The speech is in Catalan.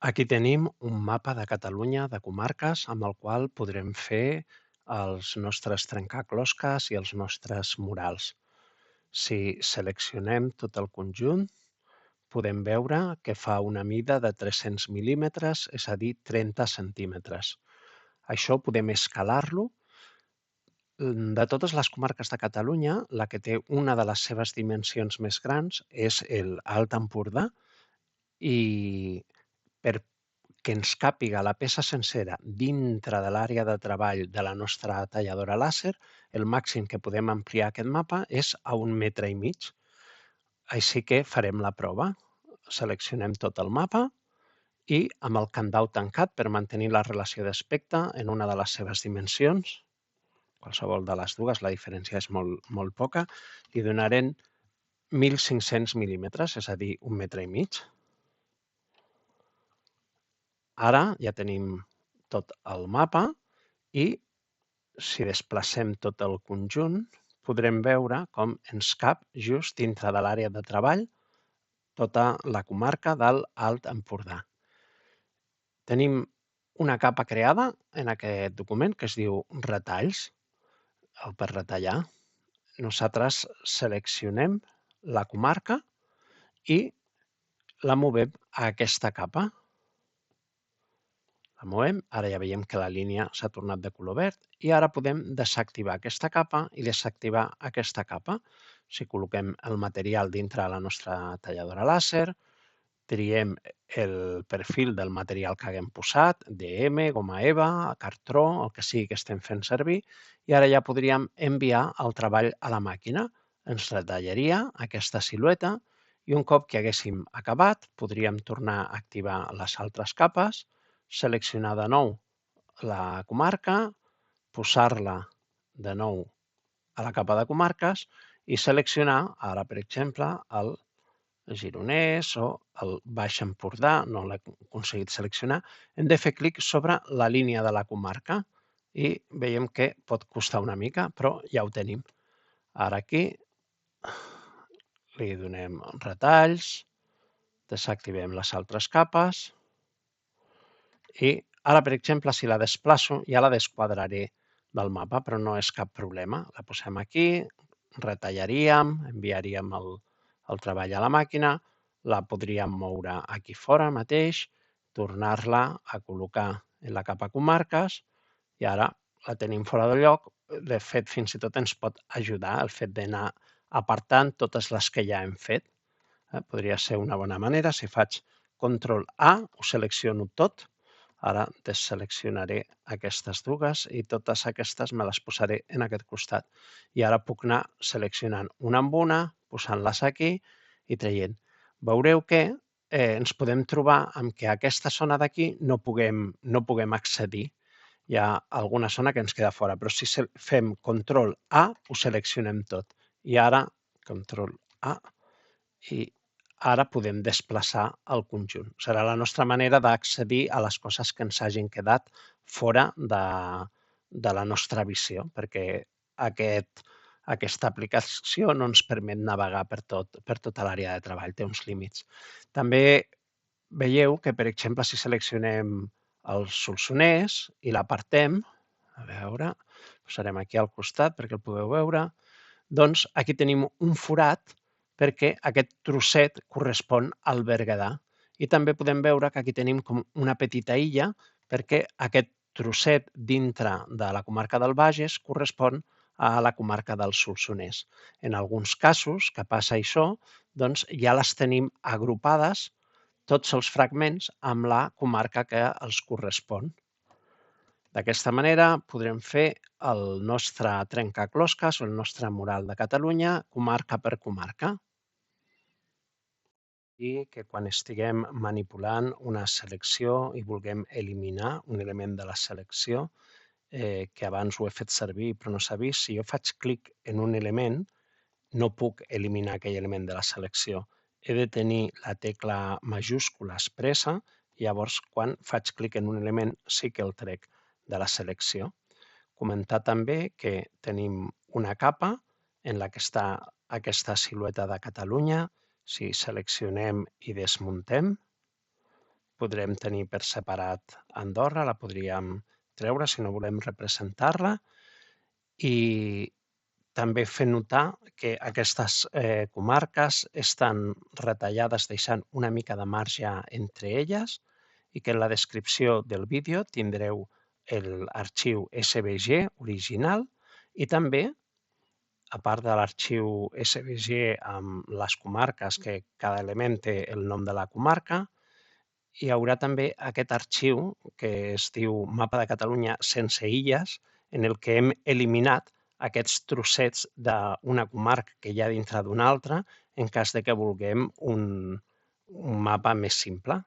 Aquí tenim un mapa de Catalunya de comarques amb el qual podrem fer els nostres trencaclosques i els nostres murals. Si seleccionem tot el conjunt, podem veure que fa una mida de 300 mil·límetres, és a dir, 30 centímetres. Això podem escalar-lo. De totes les comarques de Catalunya, la que té una de les seves dimensions més grans és l'Alt Empordà i per que ens càpiga la peça sencera dintre de l'àrea de treball de la nostra talladora làser, el màxim que podem ampliar aquest mapa és a 1,5 metres. Així que farem la prova. Seleccionem tot el mapa i amb el countdown tancat per mantenir la relació d'aspecte en una de les seves dimensions, qualsevol de les dues, la diferència és molt poca, li donarem 1.500 mil·límetres, és a dir, 1,5 metres. Ara ja tenim tot el mapa i si desplacem tot el conjunt, podrem veure com ens cap just dintre de l'àrea de treball tota la comarca de l'Alt Empordà. Tenim una capa creada en aquest document que es diu retalls, o per retallar. Nosaltres seleccionem la comarca i la movem a aquesta capa. La movem, ara ja veiem que la línia s'ha tornat de color verd i ara podem desactivar aquesta capa i desactivar aquesta capa. Si col·loquem el material dintre de la nostra talladora làser, triem el perfil del material que haguem posat, DM, goma eva, cartró, el que sigui que estem fent servir, i ara ja podríem enviar el treball a la màquina. Ens retallaria aquesta silueta i un cop que haguéssim acabat, podríem tornar a activar les altres capes, seleccionar de nou la comarca, posar-la de nou a la capa de comarques i seleccionar, ara per exemple, el Gironès o el Baix Empordà, no l'he aconseguit seleccionar. Hem de fer clic sobre la línia de la comarca i veiem que pot costar una mica, però ja ho tenim. Ara aquí li donem retalls, desactivem les altres capes i ara, per exemple, si la desplaço, ja la desquadraré del mapa, però no és cap problema. La posem aquí, retallaríem, enviaríem el treball a la màquina, la podríem moure aquí fora mateix, tornar-la a col·locar en la capa comarques i ara la tenim fora de lloc. De fet, fins i tot ens pot ajudar el fet d'anar apartant totes les que ja hem fet. Podria ser una bona manera. Si faig control A, ho selecciono tot. Ara deseleccionaré aquestes dues i totes aquestes me les posaré en aquest costat. I ara puc anar seleccionant una amb una, posant-les aquí i traient. Veureu que ens podem trobar amb que a aquesta zona d'aquí no puguem accedir. Hi ha alguna zona que ens queda fora, però si fem control A, ho seleccionem tot. I ara, control A, i ara podem desplaçar el conjunt. Serà la nostra manera d'accedir a les coses que ens hagin quedat fora de la nostra visió, perquè aquesta aplicació no ens permet navegar per tota l'àrea de treball, té uns límits. També veieu que, per exemple, si seleccionem el Solsonès i l'apartem, a veure, posarem aquí al costat perquè el podeu veure, doncs aquí tenim un forat perquè aquest trosset correspon al Berguedà. I també podem veure que aquí tenim com una petita illa perquè aquest trosset dintre de la comarca del Bages correspon a la comarca del Solsonès. En alguns casos que passa això, doncs ja les tenim agrupades, tots els fragments, amb la comarca que els correspon. D'aquesta manera podrem fer el nostre trencaclosques o el nostre mural de Catalunya, comarca per comarca. I que quan estiguem manipulant una selecció i vulguem eliminar un element de la selecció, que abans ho he fet servir però no s'ha vist, si jo faig clic en un element, no puc eliminar aquell element de la selecció. He de tenir la tecla majúscula expressa i llavors quan faig clic en un element sí que el trec de la selecció. Comentar també que tenim una capa en la que està aquesta silueta de Catalunya. Si seleccionem i desmuntem, podrem tenir per separat Andorra, la podríem treure si no volem representar-la, i també fer notar que aquestes comarques estan retallades deixant una mica de marge entre elles i que en la descripció del vídeo tindreu l'arxiu SVG original i també, a part de l'arxiu SVG amb les comarques, que cada element té el nom de la comarca, hi haurà també aquest arxiu que es diu Mapa de Catalunya sense illes, en el que hem eliminat aquests trossets d'una comarca que hi ha dintre d'una altra en cas de que vulguem un mapa més simple.